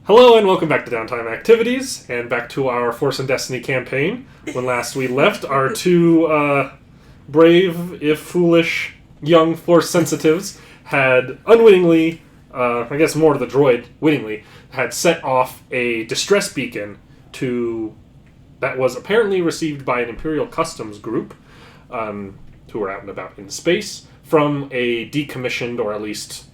Hello and welcome back to Downtime Activities, and back to our Force and Destiny campaign. When last we left, our two brave, if foolish, young Force sensitives had unwittingly, I guess more to the droid, wittingly, had set off a distress beacon that was apparently received by an Imperial Customs group, who were out and about in space, from a decommissioned, or at least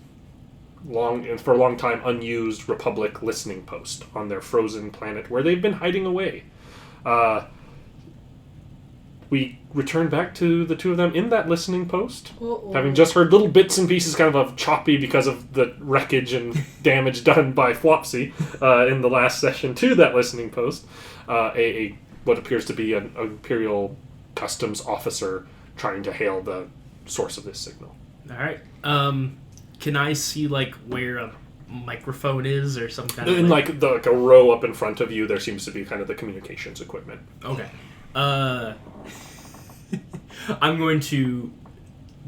for a long time unused Republic listening post on their frozen planet where they've been hiding away. We returned back to the two of them in that listening post, having just heard little bits and pieces kind of choppy because of the wreckage and damage done by Flopsy in the last session to that listening post. What appears to be an Imperial Customs officer trying to hail the source of this signal. All right. Can I see, where a microphone is or some kind of... In, a row up in front of you, there seems to be kind of the communications equipment. Okay. I'm going to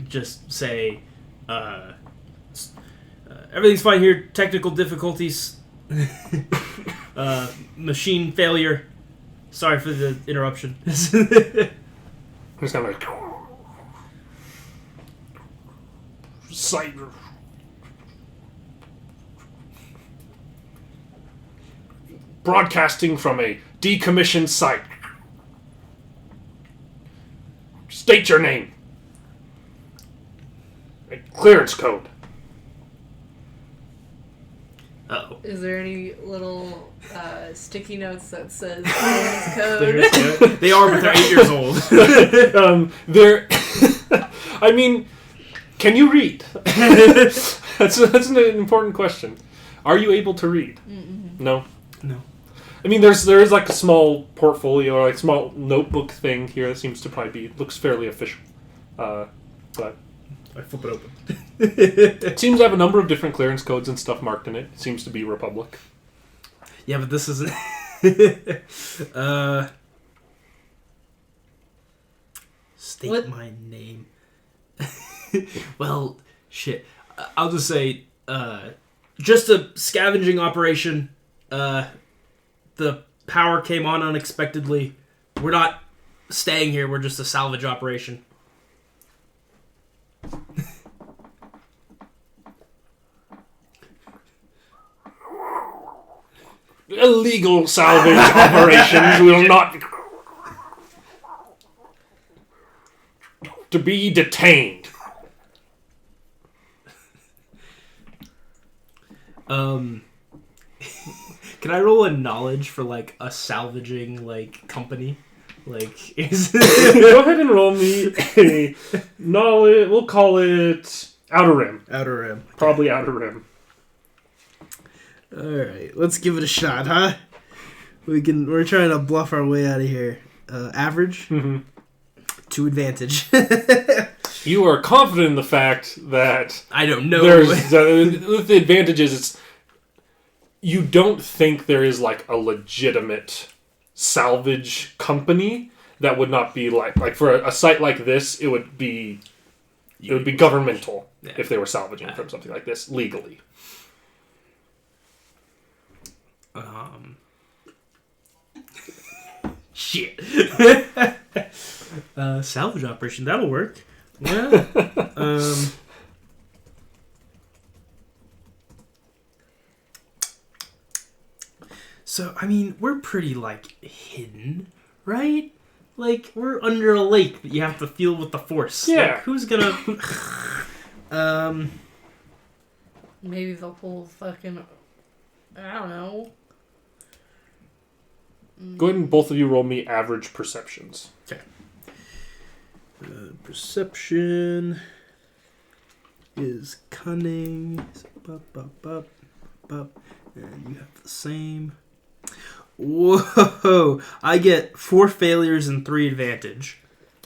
just say, everything's fine here. Technical difficulties. Machine failure. Sorry for the interruption. Just kind of site... Broadcasting from a decommissioned site. State your name. A clearance code. Uh-oh. Is there any little sticky notes that says clearance code? They are, but they're 8 years old. They're... I mean, can you read? That's an important question. Are you able to read? Mm-hmm. No? No. I mean, there is a small portfolio or small notebook thing here that seems to probably looks fairly official, but I flip it open. It seems to have a number of different clearance codes and stuff marked in it. It seems to be Republic. Yeah, but this isn't. State what? My name. Well, shit. I'll just say, just a scavenging operation. The power came on unexpectedly. We're not staying here. We're just a salvage operation. Illegal salvage operations will not... to be detained. Can I roll a knowledge for, a salvaging, company? Go ahead and roll me a knowledge... We'll call it Outer Rim. Outer Rim. Probably Outer Rim. Alright, let's give it a shot, huh? We're trying to bluff our way out of here. Average? Mm-hmm. 2 advantage. You are confident in the fact that... I don't know. The advantage is it's... You don't think there is, a legitimate salvage company that would not be, for a site like this, it would be governmental if they were salvaging from something like this, legally. Shit. Salvage operation, that'll work. Well, So, I mean, we're pretty, hidden, right? We're under a lake that you have to feel with the Force. Yeah. Who's gonna... Maybe the whole fucking... I don't know. Go ahead and both of you roll me average perceptions. Okay. Perception is cunning. And you have the same... Whoa! I get 4 failures and 3 advantage.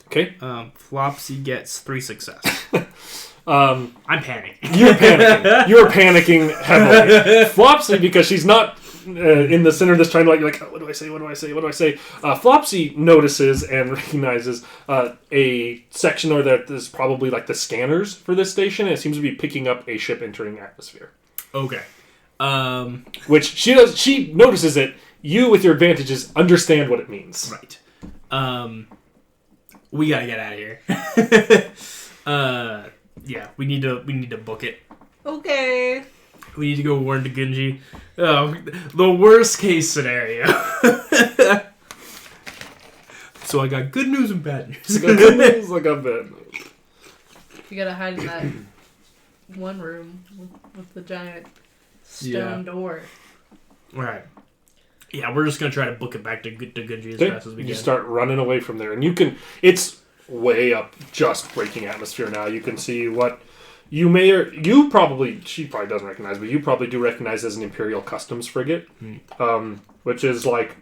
Okay. Flopsy gets 3 success. I'm panicking. You're panicking. You're panicking heavily. Flopsy, because she's not in the center of this trying to what do I say? Flopsy notices and recognizes a section that is probably the scanners for this station, and it seems to be picking up a ship entering atmosphere. Okay. Which she does. She notices it. You, with your advantages, understand what it means. Right. We gotta get out of here. Yeah, we need to book it. Okay. We need to go warn Dagunji. Oh, the worst case scenario. So I got good news and bad news. I got good news, I got bad news. You gotta hide in that one room with the giant stone door. Right. Yeah, we're just gonna try to book it back to Dagunji as fast as we can. You start running away from there, and you can. It's way up, just breaking atmosphere now. You can see what you may or you probably. She probably doesn't recognize, but you probably do recognize as an Imperial Customs frigate, which is like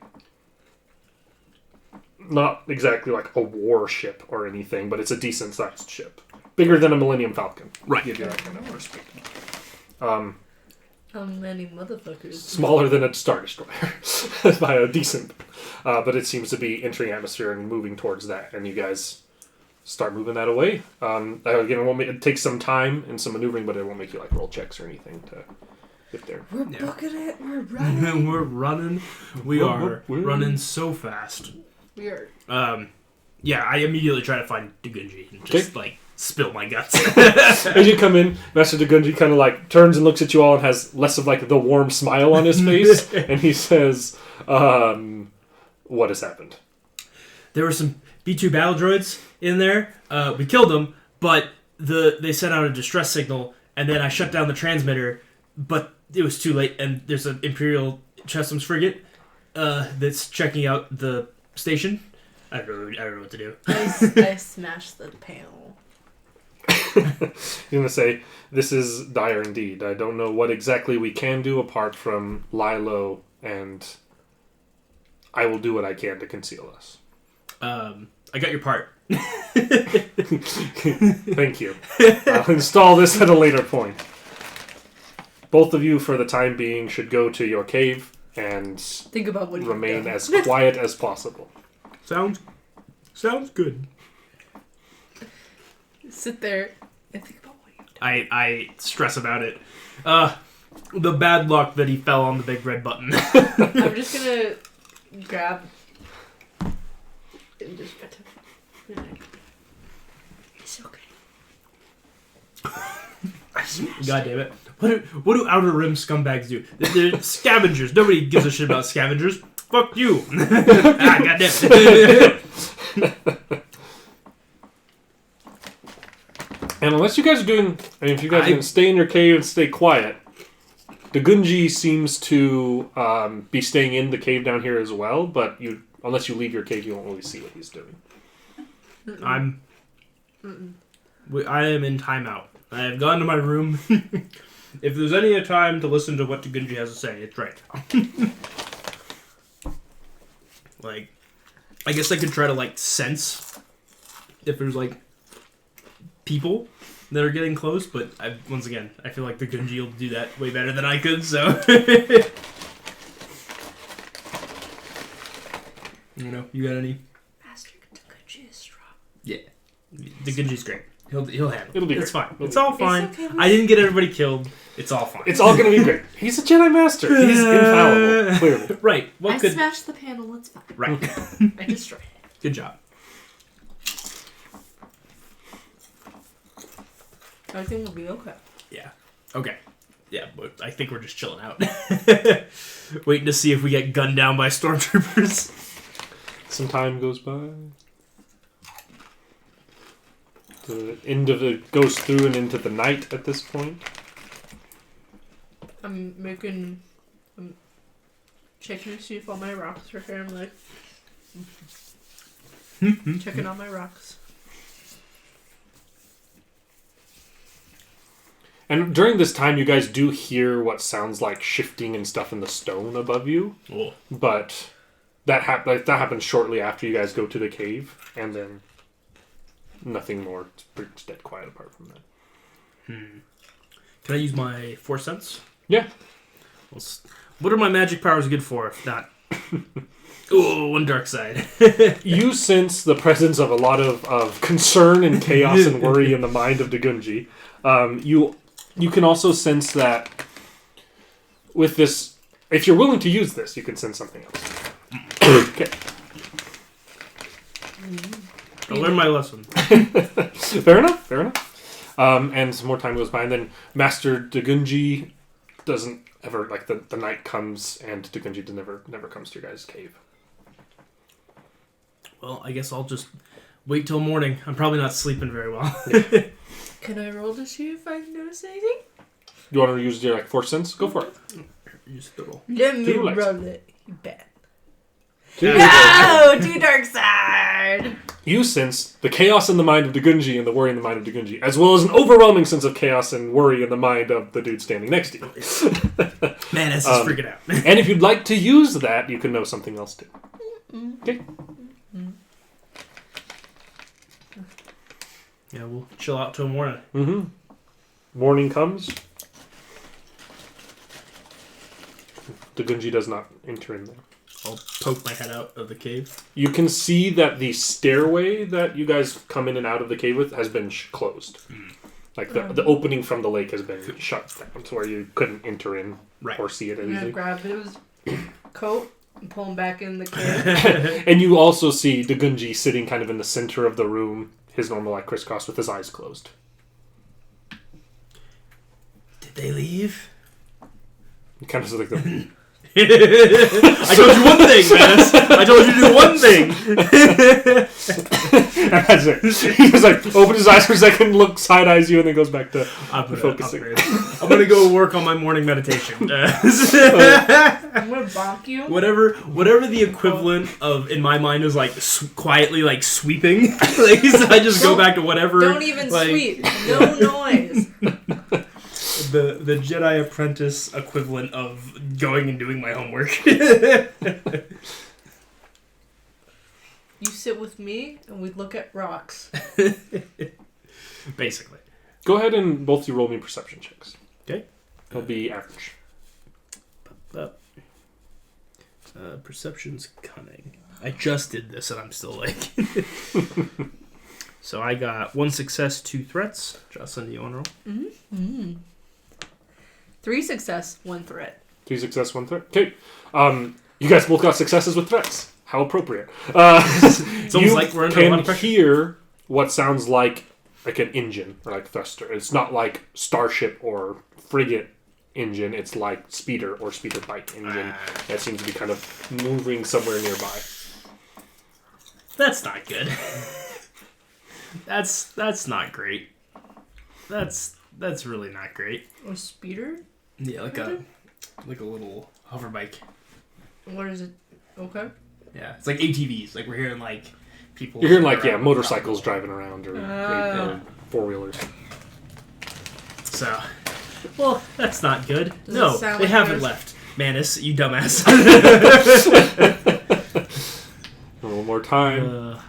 not exactly like a warship or anything, but it's a decent sized ship, bigger than a Millennium Falcon. Right. Give you that kind of perspective. Many motherfuckers. Smaller than a Star Destroyer by a decent, but it seems to be entering atmosphere and moving towards that, and you guys start moving that away. Again, it takes some time and some maneuvering, but it won't make you like roll checks or anything to get there. We're booking it. We're running. We're running. We are running so fast. We are. Yeah, I immediately try to find Dagunji and just spill my guts. As you come in, Master Dagunji kind of like turns and looks at you all and has less of like the warm smile on his face, and he says, "What has happened?" There were some B2 battle droids in there. We killed them, but they sent out a distress signal, and then I shut down the transmitter, but it was too late, and there's an Imperial Customs frigate that's checking out the station. I don't know what to do. I smashed the panel. You're gonna say, "This is dire indeed. I don't know what exactly we can do apart from lie low, and I will do what I can to conceal us." I got your part. Thank you. I'll install this at a later point. Both of you, for the time being, should go to your cave and think about what remain as quiet as possible. Sounds good. Sit there and think about what you do. I stress about it. The bad luck that he fell on the big red button. I'm just gonna grab and just it's okay. God damn it. What do Outer Rim scumbags do? They're scavengers. Nobody gives a shit about scavengers. Fuck you. God damn it. And unless you guys are doing... if you guys can stay in your cave and stay quiet, Dagunji seems to be staying in the cave down here as well, but unless you leave your cave, you won't really see what he's doing. I am in timeout. I have gone to my room. If there's any time to listen to what Dagunji has to say, it's right now. I guess I could try to, sense if there's, people that are getting close, but once again, I feel like Dagunji will do that way better than I could, so... You got any? Master Dagunji is strong. Yeah. Dagunji's great. He'll handle it. It'll be It's great. fine. It's all fine. Okay, I didn't get everybody killed. It's all fine. It's all going to be great. He's a Jedi Master. He's infallible, clearly. Right. I smashed the panel. It's fine. Right. I destroyed it. Good job. Everything will be okay. Yeah. Okay. Yeah, but I think we're just chilling out. Waiting to see if we get gunned down by stormtroopers. Some time goes by. The end of it goes through and into the night at this point. I'm checking to see if all my rocks are here. I'm checking all my rocks. And during this time, you guys do hear what sounds like shifting and stuff in the stone above you. Oh. But that happens shortly after you guys go to the cave, and then nothing more. It's pretty dead quiet apart from that. Can I use my Force Sense? Yeah. What are my magic powers good for, if not... Ooh, one dark side. You sense the presence of a lot of concern and chaos and worry in the mind of Dagunji. You can also sense that with this, if you're willing to use this, you can send something else. Okay. I learned my lesson. Fair enough. And some more time goes by, and then Master Dagunji doesn't ever, like, the night comes, and Dagunji never comes to your guys' cave. Well, I guess I'll just wait till morning. I'm probably not sleeping very well. Can I roll to see if I notice anything? You want to use your, like, force sense? Go for it. Use the roll. Let me Do roll it. You bet. Two. No! Too dark side! You sense the chaos in the mind of Dagunji and the worry in the mind of Dagunji, as well as an overwhelming sense of chaos and worry in the mind of the dude standing next to you. Man, this is freaking out. And if you'd like to use that, you can know something else too. Okay. Yeah, we'll chill out till morning. Mm-hmm. Morning comes. Dagunji does not enter in there. I'll poke my head out of the cave. You can see that the stairway that you guys come in and out of the cave with has been closed. Like the opening from the lake has been shut down to where you couldn't enter in or see it I'm easily. gonna grab his coat and pull him back in the cave. And you also see Dagunji sitting kind of in the center of the room, his normal like crisscross with his eyes closed. Did they leave? Kind of like the... I told you one thing, Manus. I told you to do one thing. And that's it. He was like, open his eyes for a second, look, side eyes you, and then goes back to focusing. I'm gonna go work on my morning meditation. I'm gonna bonk you. Whatever the equivalent of in my mind is like quietly like sweeping. Like so I just go back to whatever. Don't even sweep. No noise. The Jedi apprentice equivalent of going and doing my homework. You sit with me and we look at rocks. Basically. Go ahead and both you roll me perception checks. Okay. It'll be average. Perception's cunning. I just did this and I'm still like... So I got 1 success, 2 threats. Jocelyn, do you want to roll? Mm-hmm. 3 success, 1 threat. 3 success, 1 threat. Okay. You guys both got successes with threats. How appropriate. It's almost like we're under a lot of can pressure. hear what sounds like an engine or like thruster. It's not like starship or frigate engine. It's like speeder or speeder bike engine that seems to be kind of moving somewhere nearby. That's not good. That's not great. That's really not great. A speeder? Yeah, like a little hover bike. What is it? Okay. Yeah, it's like ATVs. Like we're hearing like people. You're hearing like motorcycles driving around or 4-wheelers. So, well, that's not good. Does no, it sound they like haven't yours? left. Manus, you dumbass. A little more time.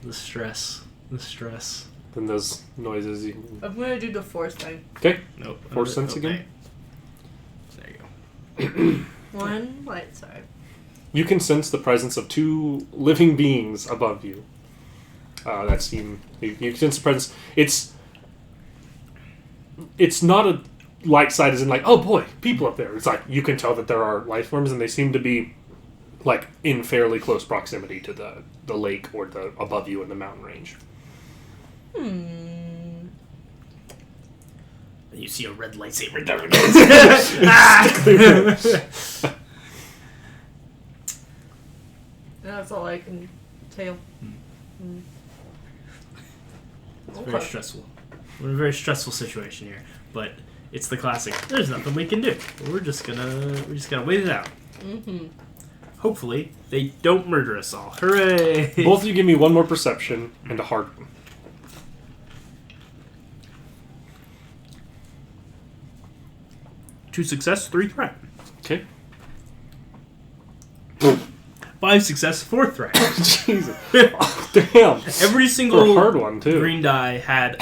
The stress. Then those noises. I'm gonna do the force thing. Okay. Nope. Force sense again. There you go. 1 light side. You can sense the presence of 2 living beings above you. That seem you can sense the presence. It's not a light side as in like, oh boy, people up there. It's like you can tell that there are life forms and they seem to be like in fairly close proximity to the lake or the above you in the mountain range. You see a red lightsaber. That's all I can tell. It's very stressful. We're in a very stressful situation here, but it's the classic. There's nothing we can do. We're just gonna wait it out. Mm-hmm. Hopefully, they don't murder us all. Hooray! Both of you give me 1 more perception and a hard one. Two success, 3 threat. Okay. 5 success, 4 threat. Jesus. Oh, damn. Every For single a hard one too. green die had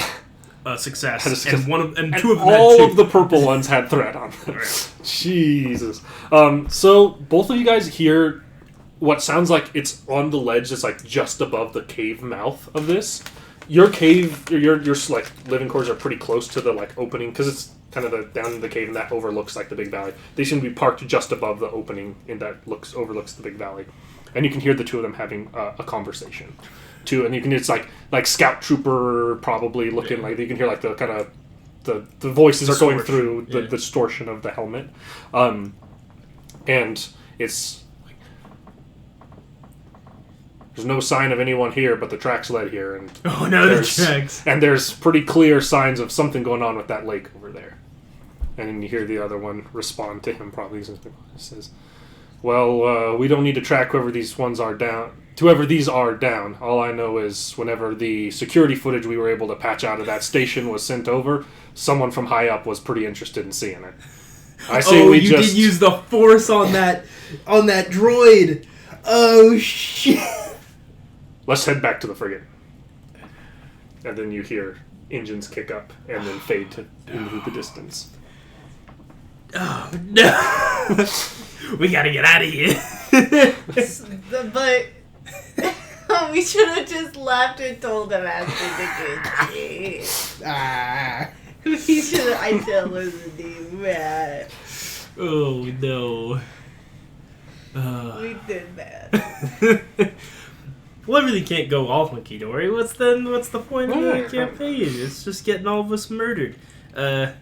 a success, Had a success. and And 2 of them all had 2. of the purple ones had threat on them. Right. Jesus. So both of you guys hear what sounds like it's on the ledge that's like just above the cave mouth of this. Your cave, your like living quarters are pretty close to the like opening because it's kind of down in the cave, and that overlooks like the big valley. They seem to be parked just above the opening, and that overlooks the big valley. And you can hear the two of them having a conversation, too. And you can it's like scout trooper probably looking like you can hear like the kind of the voices are going through the distortion of the helmet, and it's like, there's no sign of anyone here, but the tracks led here, and the tracks. And there's pretty clear signs of something going on with that lake over there. And then you hear the other one respond to him probably. He says, well, we don't need to track whoever these are down. All I know is whenever the security footage we were able to patch out of that station was sent over, someone from high up was pretty interested in seeing it. I say we you did use the force on that droid. Oh, shit. Let's head back to the frigate. And then you hear engines kick up and then fade into the distance. Oh, no. We gotta get out of here. But we should have just left and told them after the good We should have. I should listen to you, man. Oh, no. We did that. Well, everything can't go all hunky-dory. What's the point of the campaign? It's just getting all of us murdered. I,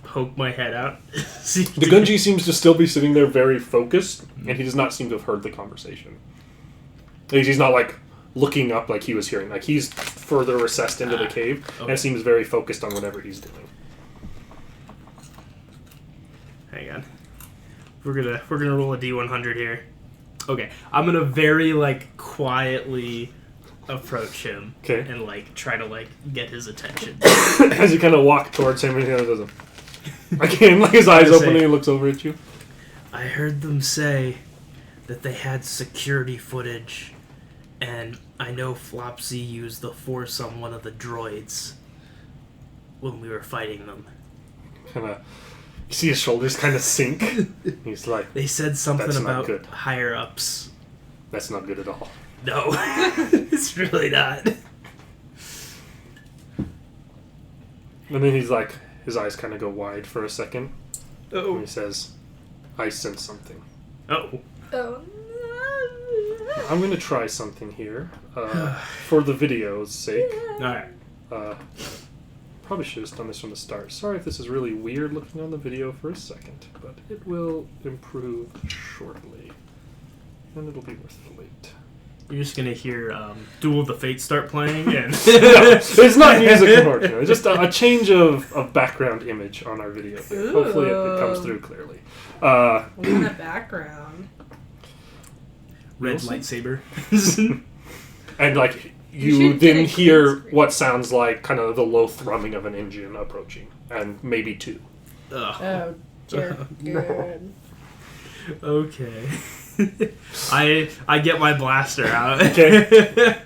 poke my head out. The Gunji seems to still be sitting there very focused, and he does not seem to have heard the conversation. He's not, looking up like he was hearing. He's further recessed into the cave, and seems very focused on whatever he's doing. Hang on. We're gonna roll a D100 here. Okay, I'm gonna very, quietly approach him. Okay. And, try to, get his attention. As you kind of walk towards him, he does a... Again, his eyes open and he looks over at you. I heard them say that they had security footage, and I know Flopsy used the Force on one of the droids when we were fighting them. You see his shoulders kind of sink. He's like... They said something about higher-ups. That's not good at all. No, it's really not. And then he's like... His eyes kind of go wide for a second. Oh. And he says, I sense something. Oh. Oh, no. I'm going to try something here. For the video's sake. Alright. Probably should have done this from the start. Sorry if this is really weird looking on the video for a second, but it will improve shortly. And it'll be worth the wait. You're just going to hear Duel of the Fates start playing? And No, it's not music, unfortunately. It's just a change of background image on our video. Here. Hopefully it comes through clearly. What's in the background? Red lightsaber. And you then hear what sounds like kind of the low thrumming of an engine approaching, and maybe two. Oh, dear good. Okay. I get my blaster out. Okay.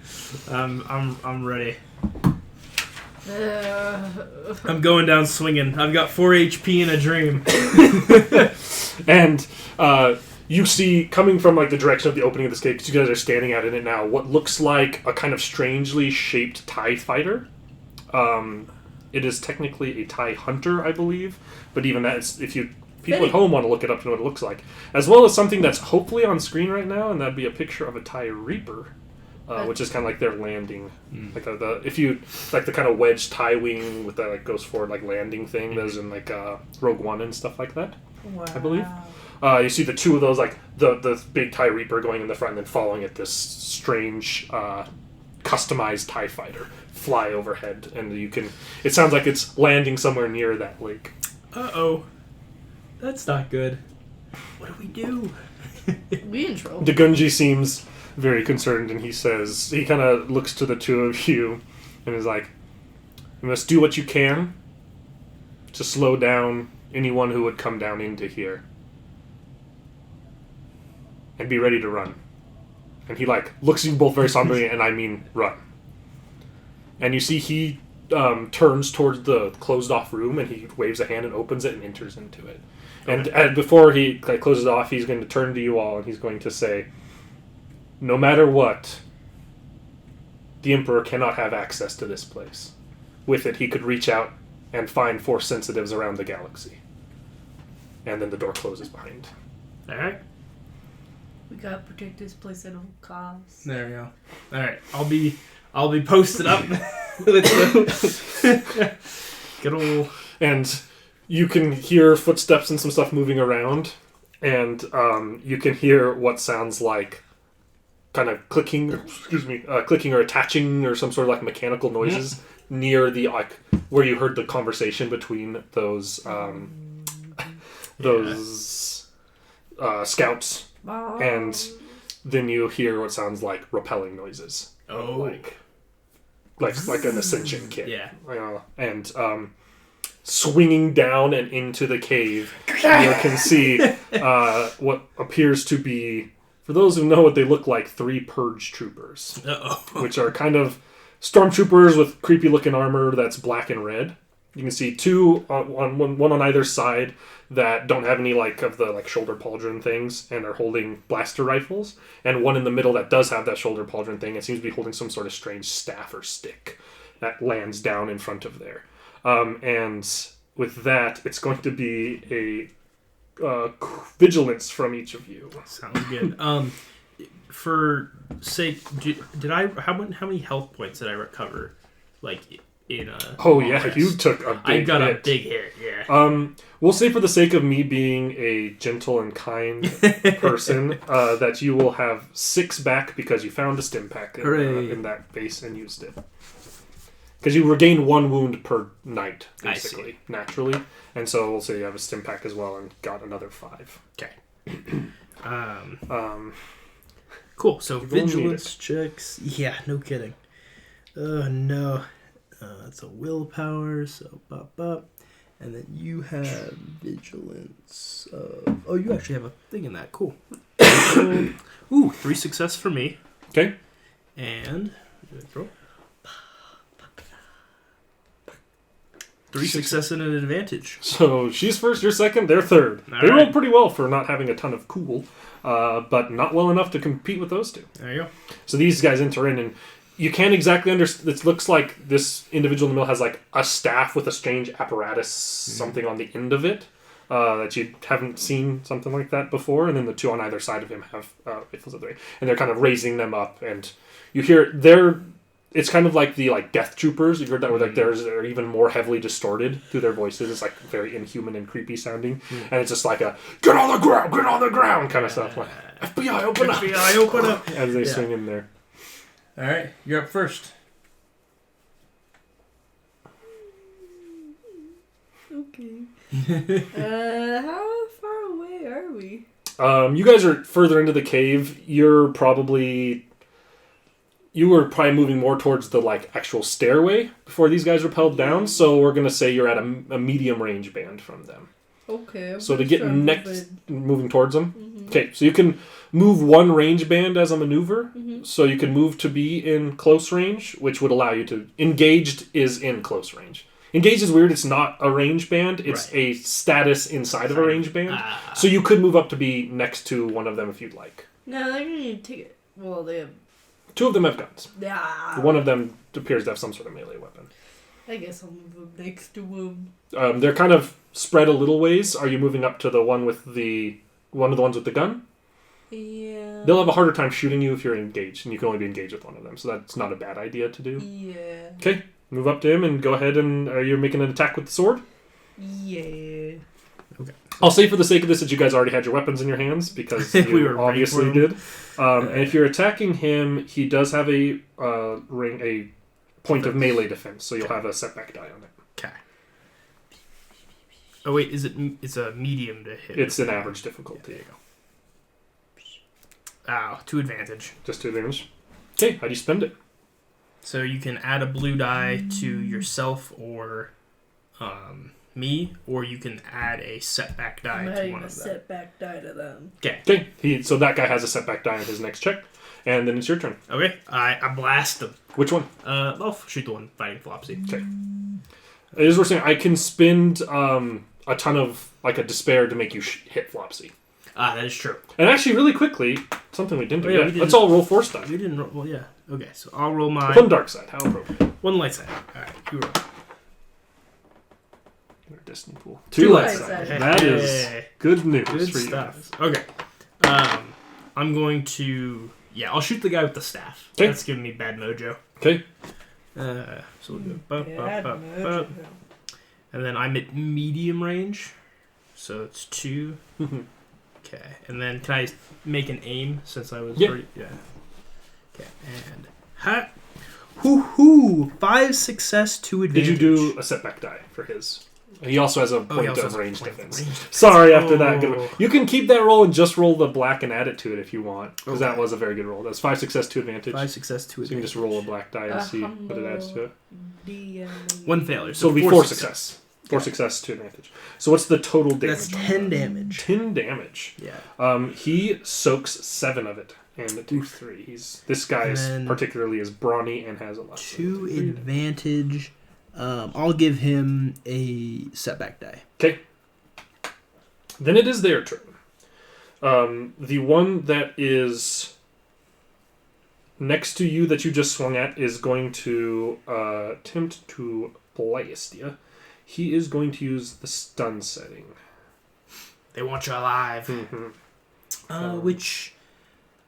I'm ready. I'm going down swinging. I've got 4 HP in a dream. And you see, coming from the direction of the opening of this cave, because you guys are standing out in it now, what looks like a kind of strangely shaped TIE fighter. It is technically a TIE hunter, I believe, but even that, if you people at home want to look it up to know what it looks like, as well as something that's hopefully on screen right now, and that'd be a picture of a TIE Reaper. Which is kind of like their landing, the kind of wedge tie wing with that goes forward landing thing. Those in Rogue One and stuff like that. Wow. I believe. You see the two of those the big TIE Reaper going in the front and then following it this strange customized TIE fighter fly overhead, and it sounds like it's landing somewhere near that lake. Uh-oh. That's not good. What do we do? We in trouble. The Gunji seems very concerned, and he kind of looks to the two of you and is like, you must do what you can to slow down anyone who would come down into here. And be ready to run. And he looks at you both very somberly, and I mean run. And you see he turns towards the closed off room, and he waves a hand and opens it and enters into it. Okay. And before he closes it off, he's going to turn to you all, and he's going to say, no matter what, the Emperor cannot have access to this place. With it, he could reach out and find force sensitives around the galaxy. And then the door closes behind. All right. We gotta protect this place at all costs. There we go. All right. I'll be posted up with the good old. And you can hear footsteps and some stuff moving around, and you can hear what sounds like kind of clicking or attaching or some sort of like mechanical noises near the where you heard the conversation between those scouts, and then you hear what sounds like rappelling noises. Oh, like an ascension kit. Yeah. And swinging down and into the cave, you can see what appears to be, for those who know what they look like, 3 purge troopers. Which are kind of stormtroopers with creepy looking armor that's black and red. You can see 2 on one on either side that don't have any of the shoulder pauldron things and are holding blaster rifles, and one in the middle that does have that shoulder pauldron thing and seems to be holding some sort of strange staff or stick that lands down in front of there. And with that, it's going to be a vigilance from each of you. Sounds good. For sake, how many health points did I recover? In a you took a big hit. I got a big hit, yeah. We'll say for the sake of me being a gentle and kind person, that you will have 6 back because you found a stim pack in that base and used it. Because you regain 1 wound per night, basically, naturally. And so we'll say you have a stim pack as well and got another 5. Okay. Cool. So vigilance checks. Yeah, no kidding. Oh, no. It's a willpower, so bop. And then you have vigilance. You actually have a thing in that. Cool. 3 success for me. Okay. And... throw. 3 success and an advantage. So she's first, you're second, they're third. They rolled pretty well for not having a ton of cool, but not well enough to compete with those 2. There you go. So these guys enter in, and you can't exactly understand. It looks like this individual in the middle has a staff with a strange apparatus, something on the end of it, that you haven't seen something like that before. And then the 2 on either side of him have rifles, and they're kind of raising them up, and you hear it's kind of like the death troopers. You heard that where they're even more heavily distorted through their voices. It's very inhuman and creepy sounding, and it's just like a get on the ground kind of stuff. Like FBI open up as they swing in there. All right, you're up first. Okay. How far away are we? You guys are further into the cave. You were probably moving more towards the actual stairway before these guys rappelled down. So we're gonna say you're at a medium range band from them. Okay. So to get moving towards them. Mm-hmm. Okay, so you can move 1 range band as a maneuver. Mm-hmm. So you can move to be in close range, which would allow you to... Engaged is in close range. Engaged is weird. It's not a range band. It's a status inside of a range band. So you could move up to be next to one of them if you'd like. No, they're going to take it. Well, they have... 2 of them have guns. Yeah. One of them appears to have some sort of melee weapon. I guess I'll move them next to him. They're kind of spread a little ways. Are you moving up to the one of the ones with the gun? Yeah. They'll have a harder time shooting you if you're engaged, and you can only be engaged with one of them. So that's not a bad idea to do. Yeah. Okay, move up to him and go ahead and are you making an attack with the sword? Yeah. Okay. I'll say for the sake of this that you guys already had your weapons in your hands because you obviously did. And if you're attacking him, he does have a point of melee defense, so you'll have a setback die on it. Okay. Oh wait, it's a medium to hit? It's an average difficulty. There you go. Ow, 2 advantage. Just 2 advantage. Okay, how do you spend it? So you can add a blue die to yourself or me, or you can add a setback die to one of them. Setback die to them. Okay. So that guy has a setback die on his next check, and then it's your turn. Okay, I blast him. Which one? I'll shoot the one fighting Flopsy. Okay. It is worth saying I can spend a ton of a despair to make you hit Flopsy. That is true. And actually, really quickly, something we didn't do yet. Let's all roll force die. We didn't roll. Well, yeah. Okay, so I'll roll my... One dark side. How appropriate. 1 light side. All right, you roll. in our destiny pool. Two Two light light side. side. That is good news Good for you stuff. guys. Okay. I'm going to... Yeah, I'll shoot the guy with the staff. 'Kay. That's giving me bad mojo. Okay. So we'll go bup, Bad bup, bup, mojo. bup. And then I'm at medium range. So it's 2. Okay. And then can I make an aim since I was... Yeah. Yeah. Okay. And... Ha! Hoo-hoo! 5 success, 2 Did advantage. you do a setback die for his? He also has a he point also of has a range point of defense. range defense. Sorry, after that. Oh. Good. You can keep that roll and just roll the black and add it to it if you want. Because that Okay. was a very good roll. That's 5 success, 2 advantage. 5 success, 2 So you can advantage. just roll a black die and see what it adds to it. One failure. So it'll be 4 success. 4 success, 2 advantage. So what's the total damage? That's 10 damage. 10 damage. Yeah. He soaks 7 of it, and it takes 3. This guy And is then particularly is brawny and has a lot. 2 advantage. I'll give him a setback die. Okay. Then it is their turn. The one that is next to you that you just swung at is going to attempt to blast you. He is going to use the stun setting. They want you alive. Mm-hmm. Which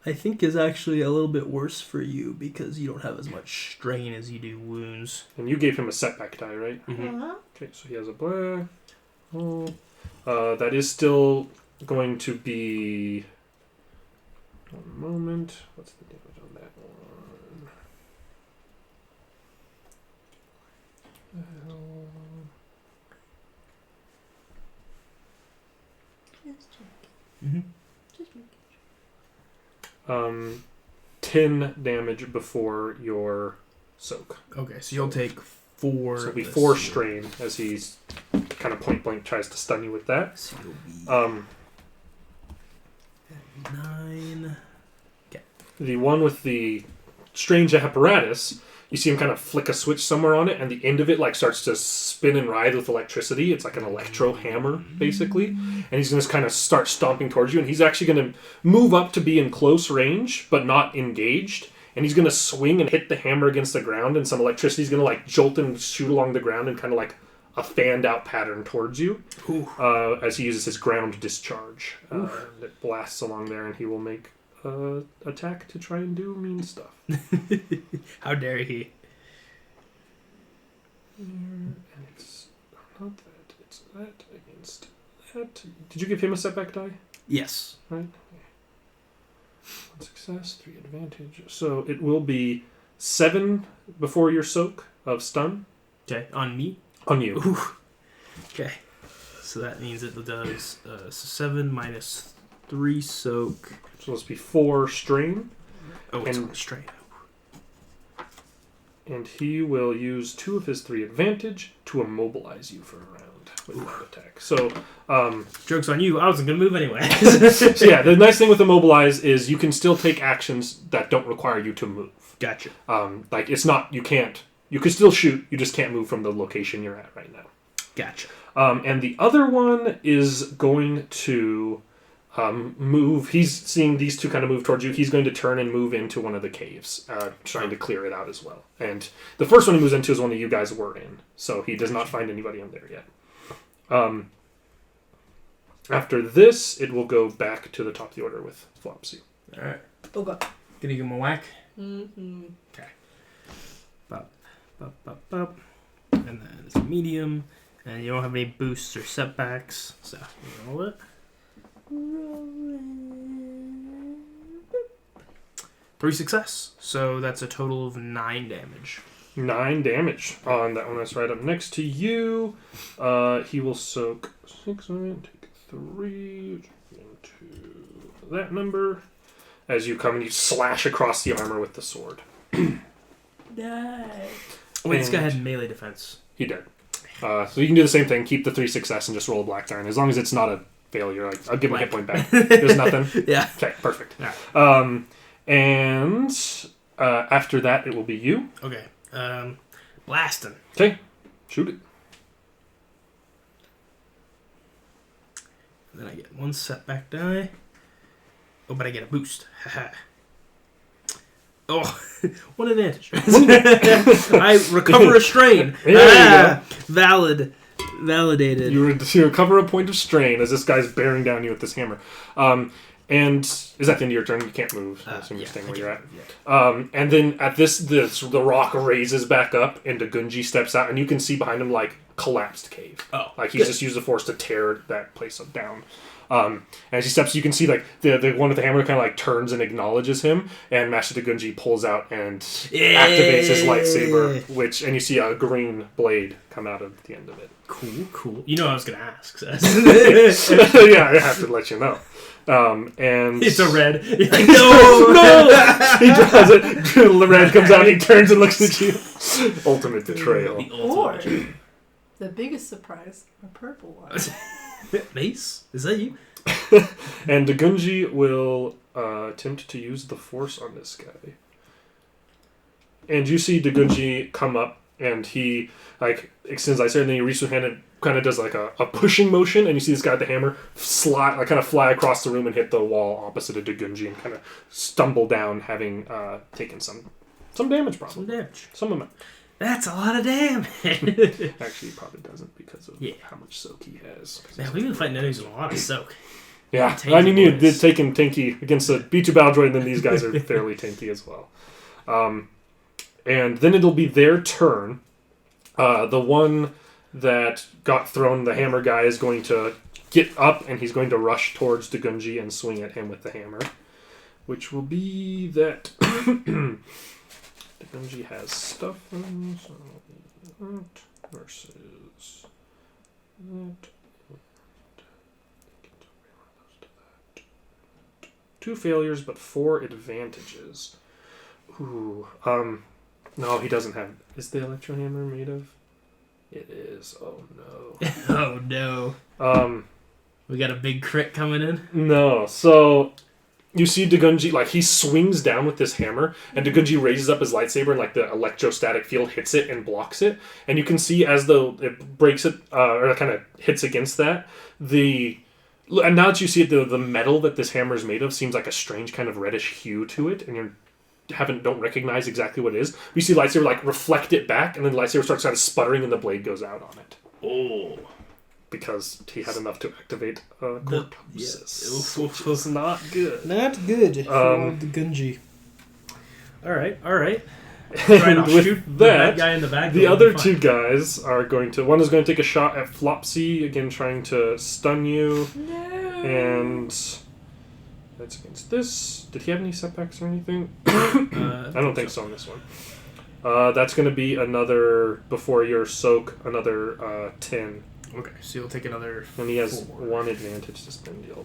I think is actually a little bit worse for you because you don't have as much Strain as you do wounds. And you gave him a setback die, right? Mm-hmm. Okay, so he has a black. That is still going to be. One moment. What's the damage on that one? Mm-hmm. 10 damage before your soak. Okay, so you'll take 4. So it'll be 4 strain as he's kind of point blank tries to stun you with that. So you'll be 9. The one with the strange apparatus, you see him kind of flick a switch somewhere on it, and the end of it like starts to spin and writhe with electricity. It's like an electro hammer, basically. And he's going to kind of start stomping towards you, and he's actually going to move up to be in close range, but not engaged. And he's going to swing and hit the hammer against the ground, and some electricity is going to like jolt and shoot along the ground in kind of like a fanned out pattern towards you as he uses his ground discharge. That blasts along there, and he will make attack to try and do mean stuff. How dare he? And it's not that, it's that against that. Did you give him a setback die? Yes. Right? 1 success, 3 advantage. So it will be 7 before your soak of stun. Okay, on me? On you. Ooh. Okay. So that means it does 7 minus 3 soak. So let's be 4 strain. Oh, it's And- on the strain. And he will use 2 of his 3 advantage to immobilize you for a round with that attack. So, Joke's on you. I wasn't going to move anyway. so yeah, the nice thing with immobilize is you can still take actions that don't require you to move. Gotcha. Like it's not, you can still shoot, you just can't move from the location you're at right now. Gotcha. And the other one is going to move. He's seeing these two kind of move towards you. He's going to turn and move into one of the caves, trying to clear it out as well. And the first one he moves into is one that you guys were in, so he does not find anybody in there yet. After this, it will go back to the top of the order with Flopsy. All right. Oh god. Gonna give him a whack. Mm-hmm. Okay. Bop, bop, bop, bop. And then it's a medium. And you don't have any boosts or setbacks. So, you roll it. 3 success. So that's a total of 9 damage. 9 damage on that one that's right up next to you. He will soak 6 on it, take 3 into that number. As you come and you slash across the armor with the sword. Nice. Wait, this guy And- had melee defense. He did. So you can do the same thing, keep the 3 success and just roll a black die. And as long as it's not a failure, I'll give him a hit point back. There's nothing. Yeah. Okay, perfect. Yeah. And after that, it will be you. Okay. Blasting. Okay, shoot it. Then I get 1 setback die. Oh, but I get a boost. Haha. Oh, 1 advantage. I recover a strain. There you Valid. Validated. You recover a point of strain as this guy's bearing down you with this hammer. And is that the end of your turn? You can't move. I assume you're staying where you're at. Yeah. And then at the rock raises back up, and Dagunji steps out, and you can see behind him like collapsed cave. Oh, like he's just used the force to tear that place down. And as he steps, you can see like the one with the hammer kind of like turns and acknowledges him, and Master Dagunji pulls out and activates his lightsaber, and you see a green blade come out of the end of it. Cool. You know I was gonna ask. So. Yeah, I have to let you know. And it's a red. You're like, no! He does it. The red comes out. He turns and looks at you. Ultimate betrayal. Or the biggest surprise, a purple one. Mace, is that you? And Dagunji will attempt to use the force on this guy. And you see Dagunji come up, and he like extends lightsaber, and then he reaches his hand and kind of does like a pushing motion, and you see this guy with the hammer kind of fly across the room and hit the wall opposite of Dagunji and kind of stumble down, having taken some damage, probably. Some damage. Some amount. That's a lot of damage. Actually, he probably doesn't because of how much soak he has. Man, we've been fighting enemies with a lot of soak. Yeah, I mean, you're taking tanky against a B2 battle droid, and then these guys are fairly tanky as well. And then it'll be their turn. The one that got thrown, the hammer guy, is going to get up, and he's going to rush towards Dagunji and swing at him with the hammer. Which will be that... Dagunji has stuff in, so that versus that. 2 failures, but 4 advantages. Ooh, no, he doesn't have... Is the electro hammer made of... It is. Oh, no. Oh, no. We got a big crit coming in? No, so... You see Dagunji, like, he swings down with this hammer, and Dagunji raises up his lightsaber, and, like, the electrostatic field hits it and blocks it. And you can see as though it breaks it, or it kind of hits against that, and now that you see it, the metal that this hammer is made of seems like a strange kind of reddish hue to it, and don't recognize exactly what it is. You see the lightsaber, like, reflect it back, and then the lightsaber starts kind of sputtering, and the blade goes out on it. Oh. Because he had enough to activate corpses. Yeah. Which was not good. Not good for the Gunji. All right. And with that, guy in the back, the other 2 guys are going to... One is going to take a shot at Flopsy, again trying to stun you. No. And that's against this. Did he have any setbacks or anything? I don't think so on this one. That's going to be another, before your soak, another 10. Okay, so you'll take another... And he has 4. 1 advantage to spend. He'll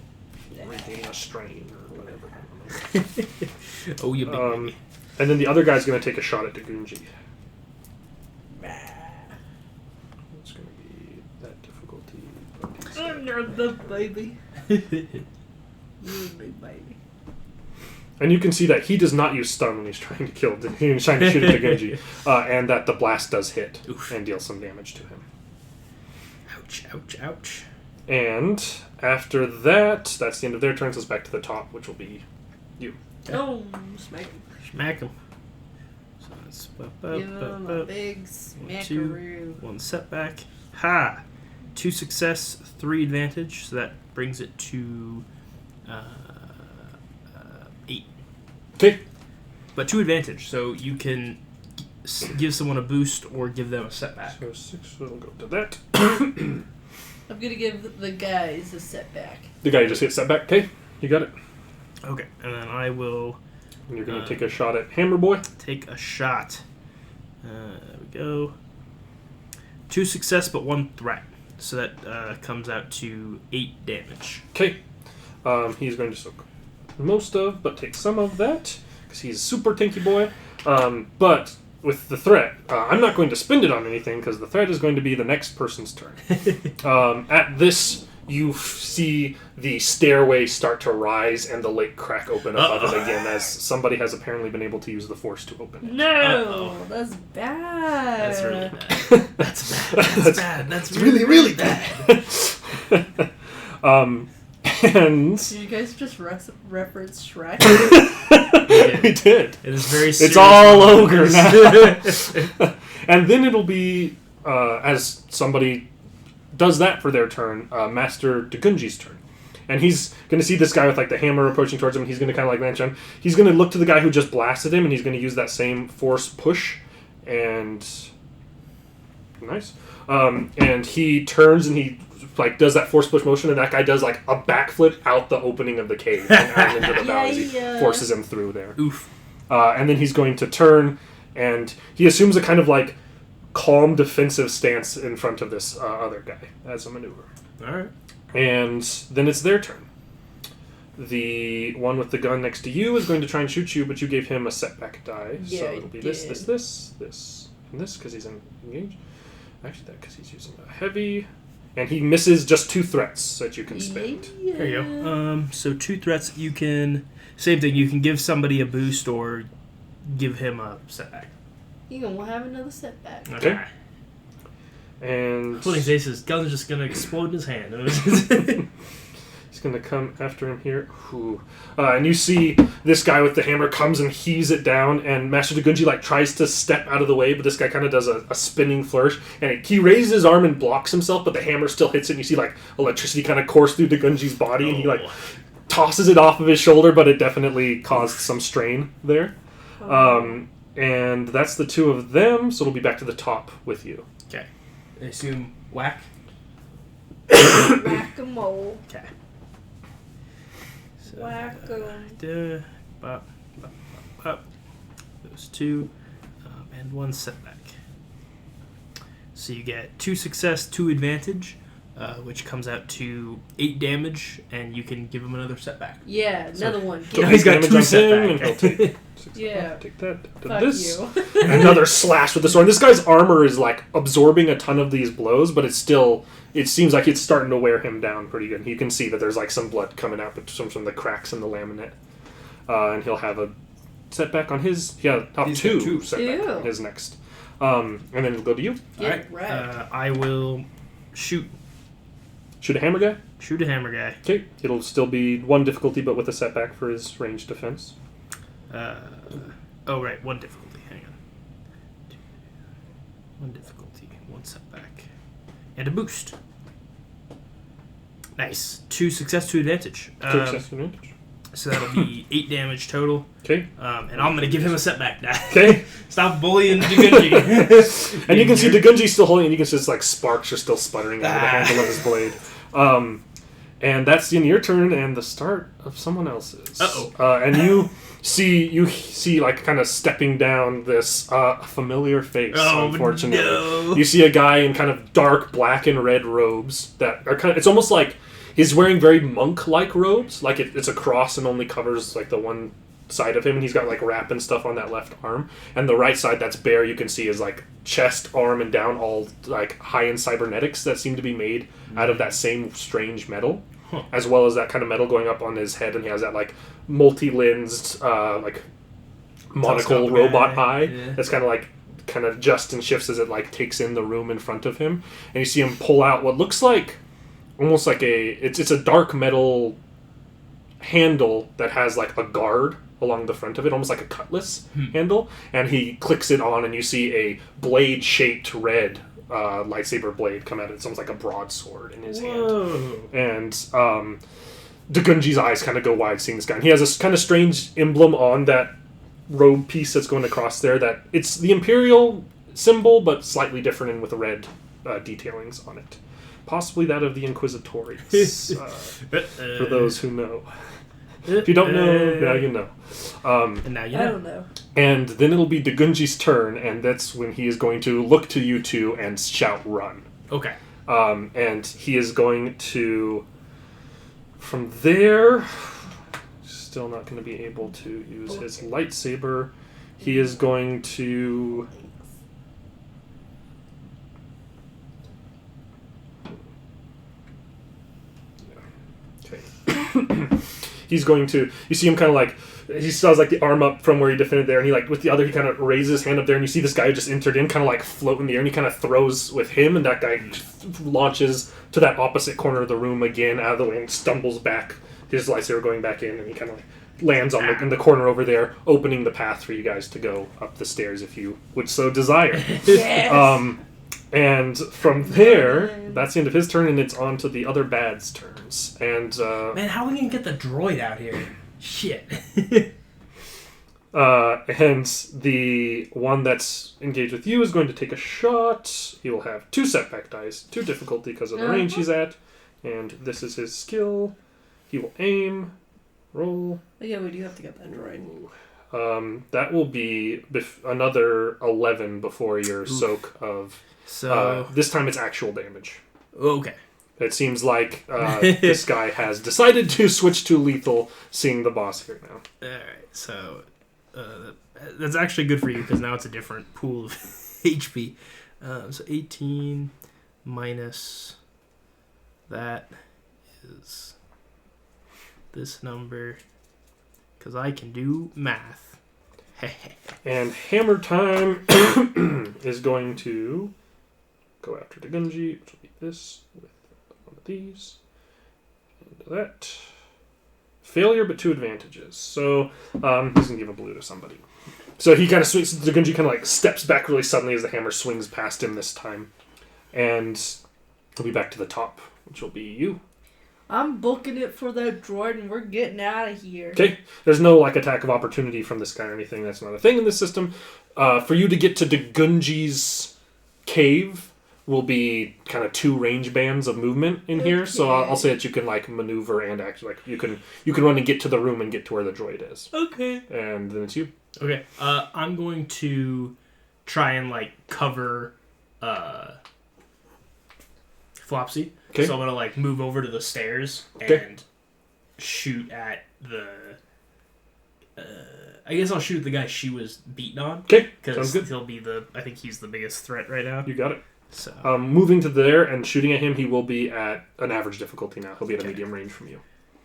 regain a strain or whatever. Oh, you big baby. And then the other guy's going to take a shot at Dagunji. It's going to be that difficulty. You're the baby. You're the baby. And you can see that he does not use stun when he's trying to kill. He's trying to shoot at Dagunji. And that the blast does hit and deal some damage to him. Ouch. And after that, that's the end of their turns. It's back to the top, which will be you. Oh, smack him. Smack him. So that's Give him a big smackaroo. 1 setback. Ha! 2 success, 3 advantage. So that brings it to 8. Okay. But 2 advantage, so you can give someone a boost or give them a setback. So 6 will go to that. I'm gonna give the guys a setback. The guy just hit setback. Okay, you got it. Okay, and then I will... And you're going to take a shot at Hammer Boy. Take a shot. There we go. 2 success, but 1 threat. So that comes out to 8 damage. Okay. He's going to soak most of, but take some of that, because he's super tanky boy. But with the threat, I'm not going to spend it on anything, because the threat is going to be the next person's turn. At this, you see the stairway start to rise and the lake crack open above it again, as somebody has apparently been able to use the force to open it. No, that's bad. That's really bad. That's bad. That's really, really bad. And Did you guys just reference Shrek? we did. It is very serious. It's all ogre now. And then it'll be as somebody does that for their turn, Master Dagunji's turn. And he's going to see this guy with like the hammer approaching towards him. And he's going to kind of like launch him. He's going to look to the guy who just blasted him, and he's going to use that same force push. And nice. And he turns and he like does that force push motion, and that guy does like a backflip out the opening of the cave and out into the valley as he forces him through there. Oof. And then he's going to turn, and he assumes a kind of like calm defensive stance in front of this other guy as a maneuver. All right. And then it's their turn. The one with the gun next to you is going to try and shoot you, but you gave him a setback die. Yeah, so it'll be this, did. this, and this, because he's engaged. Actually, that because he's using a heavy. And he misses just 2 threats that you can spend. There you go. So 2 threats. You can... Same thing. You can give somebody a boost or give him a setback. You gonna have another setback. Okay. And... Footing Ace's gun's just going to explode in his hand. He's going to come after him here. Ooh. And you see this guy with the hammer comes and heaves it down, and Master Dagunji like tries to step out of the way, but this guy kind of does a spinning flourish, and he raises his arm and blocks himself, but the hammer still hits it, and you see like electricity kind of course through Dagunji's body, and he like tosses it off of his shoulder, but it definitely caused some strain there. And that's the 2 of them, so it'll be back to the top with you. Okay. I assume whack? Whack-a-mole. Okay. So, Whack-a. Those 2, and 1 setback. So you get 2 success, 2 advantage, which comes out to 8 damage, and you can give him another setback. Yeah, another one. So Now he's got damage 2 on him, setback. and he'll take Yeah. take that. Fuck This. you. Another slash with the sword. This guy's armor is like absorbing a ton of these blows, but it's still. It seems like it's starting to wear him down pretty good. You can see that there's like some blood coming out from the cracks in the laminate, and he'll have a setback on his. Yeah, top He's 2 got 2. setback on his next. And then it'll go to you. Get Alright. wrecked. I will shoot Shoot a hammer guy. a hammer guy. Okay, it'll still be 1 difficulty, but with a setback for his ranged defense. Oh, right. 1 difficulty. Hang on. 1 difficulty. 1 setback. And a boost. Nice. 2 success, 2 advantage. 2 success advantage. So that'll be 8 damage total. Okay. And I'm going to give him a setback die. Okay. Stop bullying Dagunji. And you can see Dagunji's still holding, and you can see just like sparks are still sputtering over the handle of his blade. And that's the end of your turn, and the start of someone else's. And you see like kind of stepping down this familiar face. Unfortunately, no. You see a guy in kind of dark black and red robes that are kind of. It's almost like he's wearing very monk-like robes, like it's a cross and only covers like the one side of him, and he's got like wrap and stuff on that left arm, and the right side that's bare you can see is like chest, arm, and down, all like high-end cybernetics that seem to be made out of that same strange metal, as well as that kind of metal going up on his head, and he has that like multi-lensed like monocle Telescope robot guy. eye Yeah. that's kind of adjusts and shifts as it like takes in the room in front of him, and you see him pull out what looks like almost like it's a dark metal handle that has like a guard along the front of it, almost like a cutlass handle, and he clicks it on, and you see a blade-shaped red lightsaber blade come out. It's almost like a broadsword in his hand. And Dagunji's eyes kind of go wide seeing this guy. And he has this kind of strange emblem on that robe piece that's going across there that it's the Imperial symbol, but slightly different and with red detailings on it. Possibly that of the Inquisitorius, for those who know. If you don't know, now you know. And now you know. I don't know. And then it'll be Dagunji's turn, and that's when he is going to look to you two and shout, "Run!" Okay. And he is going to, from there, still not going to be able to use his lightsaber. He is going to... Okay. He's going to... You see him kind of like... He still has like the arm up from where he defended there, and he like with the other he kind of raises his hand up there, and you see this guy who just entered in kind of like float in the air, and he kind of throws with him, and that guy launches to that opposite corner of the room again out of the way and stumbles back, his lightsaber going back in, and he kind of like lands on in the corner over there, opening the path for you guys to go up the stairs if you would so desire. Yes. And from there, that's the end of his turn, and it's on to the other bad's turns. And Man, how are we gonna get the droid out here? Shit. and the one that's engaged with you is going to take a shot. He will have 2 setback dice, 2 difficulty because of the range he's at, and this is his skill. He will aim, roll. Yeah, we do have to get that droid. That will be another 11 before your soak of. So this time it's actual damage. okay. It seems like this guy has decided to switch to lethal, seeing the boss here now. All right. So that's actually good for you because now it's a different pool of HP. So 18 minus that is this number because I can do math. And Hammer Time is going to go after Dagunji, which will be this with one of these. And that. Failure, but 2 advantages. So he's going to give a blue to somebody. So he kind of swings. Dagunji kind of like steps back really suddenly as the hammer swings past him this time. And he'll be back to the top, which will be you. I'm booking it for that droid and we're getting out of here. Okay. There's no like attack of opportunity from this guy or anything. That's not a thing in this system. For you to get to Dagunji's cave will be kind of 2 range bands of movement in here. So I'll say that you can like maneuver and actually like you can run and get to the room and get to where the droid is. Okay. And then it's you. Okay. I'm going to try and like cover Flopsy. Okay. So I'm gonna like move over to the stairs Okay. and shoot at the. I guess I'll shoot at the guy she was beaten on. Okay. Sounds Because good. he'll be I think he's the biggest threat right now. You got it. So. Moving to there and shooting at him, he will be at an average difficulty now. He'll be at a medium range from you.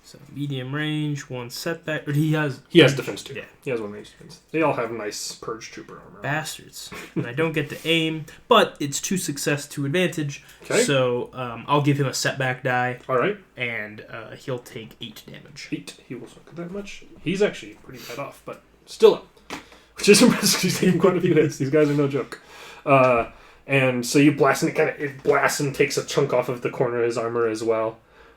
So medium range, 1 setback. Or he has defense too. Yeah. He has 1 range defense. They all have nice Purge Trooper armor. Bastards. And I don't get to aim, but it's 2 success, 2 advantage. Okay. So I'll give him a setback die, All right. and he'll take 8 damage. 8. He will suck at that much. He's actually pretty bad off, but still up. Which is impressive. He's taking quite a few hits. These guys are no joke. And so you blast, and it blasts and takes a chunk off of the corner of his armor as well.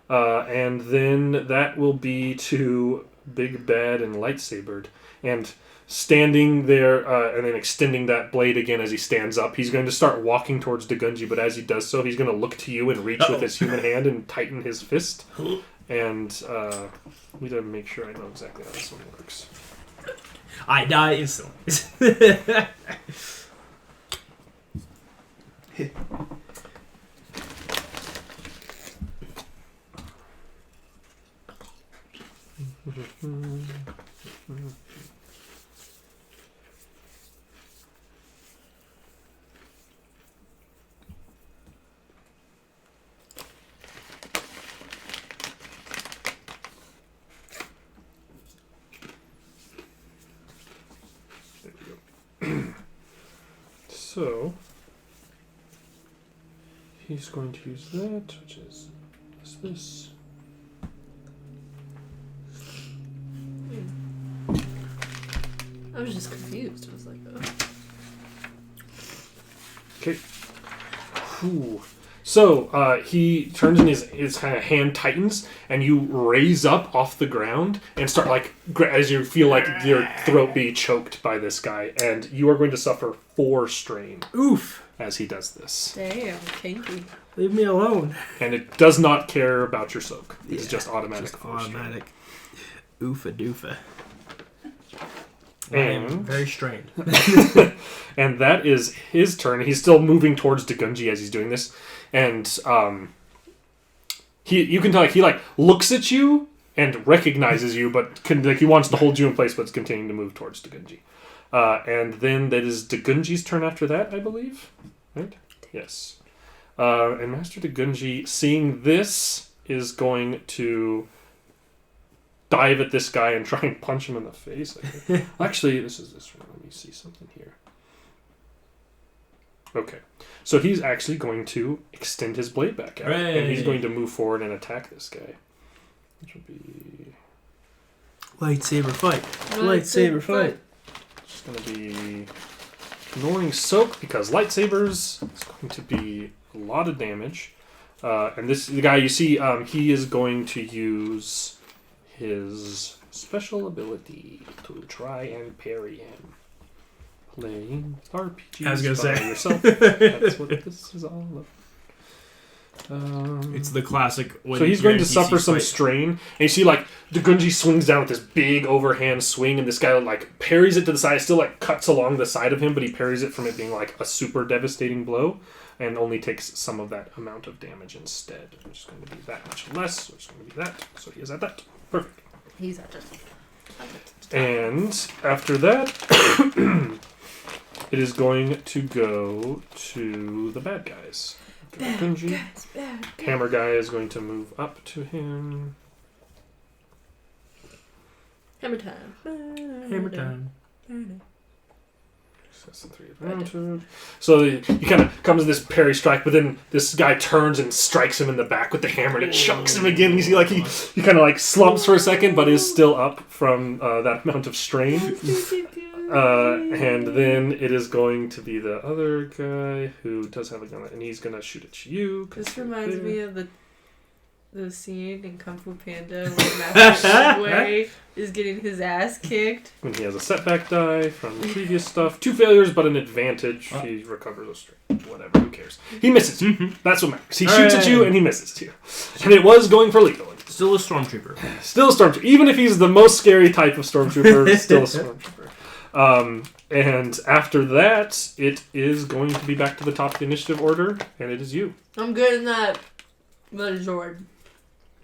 And then that will be to Big Bad and Lightsabered. And standing there and then extending that blade again as he stands up, he's going to start walking towards Dagunji, but as he does so, he's going to look to you and reach with his human hand and tighten his fist. And we gotta make sure I know exactly how this one works. I die instantly. There we go. So he's going to use that, which is this. I was just confused. I was like, oh. Okay. Whew. So he turns and his kind of hand tightens, and you raise up off the ground and start like as you feel like your throat be choked by this guy, and you are going to suffer 4 strain. Oof. As he does this. Damn, kinky. Leave me alone. And it does not care about your soak. It's Yeah, just automatic. Just 4 strain. automatic. Oofa doofa. I And am very strained. and that is his turn. He's still moving towards Dagunji as he's doing this, and you can tell he looks at you and recognizes you, but he wants to hold you in place, but it's continuing to move towards Dagunji. And then that is Dagunji's turn after that, I believe. Right? Yes. And Master Dagunji, seeing this, is going to dive at this guy and try and punch him in the face. Actually, this is this one. Let me see something here. Okay. So he's actually going to extend his blade back out. Hooray. And he's going to move forward and attack this guy. Which will be... Lightsaber fight. Lightsaber Lightsaber fight. It's going to be ignoring soak because lightsabers is going to be a lot of damage. And the guy you see, he is going to use his special ability to try and parry him. Playing RPGs I was gonna by say. yourself. That's what this is all about. It's the classic. When So he's you're going to in suffer PC some fight. strain, and you see like Dagunji swings down with this big overhand swing, and this guy like parries it to the side. It still like cuts along the side of him, but he parries it from it being like a super devastating blow, and only takes some of that amount of damage instead. Which is going to be that much less. Which is going to be that. So he is at that. Perfect. He's at just. And after that, it is going to go to the bad guys. Dagunji. Hammer guy is going to move up to him. Hammer time. Hammer time. Success and 3 advantage. So he kind of comes to this parry strike, but then this guy turns and strikes him in the back with the hammer, and it chunks him again. You see, like he kind of like slumps for a second, but is still up from that amount of strain. And then it is going to be the other guy who does have a gun, and he's gonna shoot at you. This reminds me of the scene in Kung Fu Panda where Master Shigway is getting his ass kicked. When he has a setback die from previous stuff. 2 failures, but an advantage. He recovers a straight. Whatever, who cares? He misses you. That's what matters. He shoots at you, and he misses you. And it was going for lethal. Still a stormtrooper. Still a stormtrooper. Even if he's the most scary type of stormtrooper, still a stormtrooper. And after that, it is going to be back to the top of the initiative order, and it is you. I'm good in that. The Zord.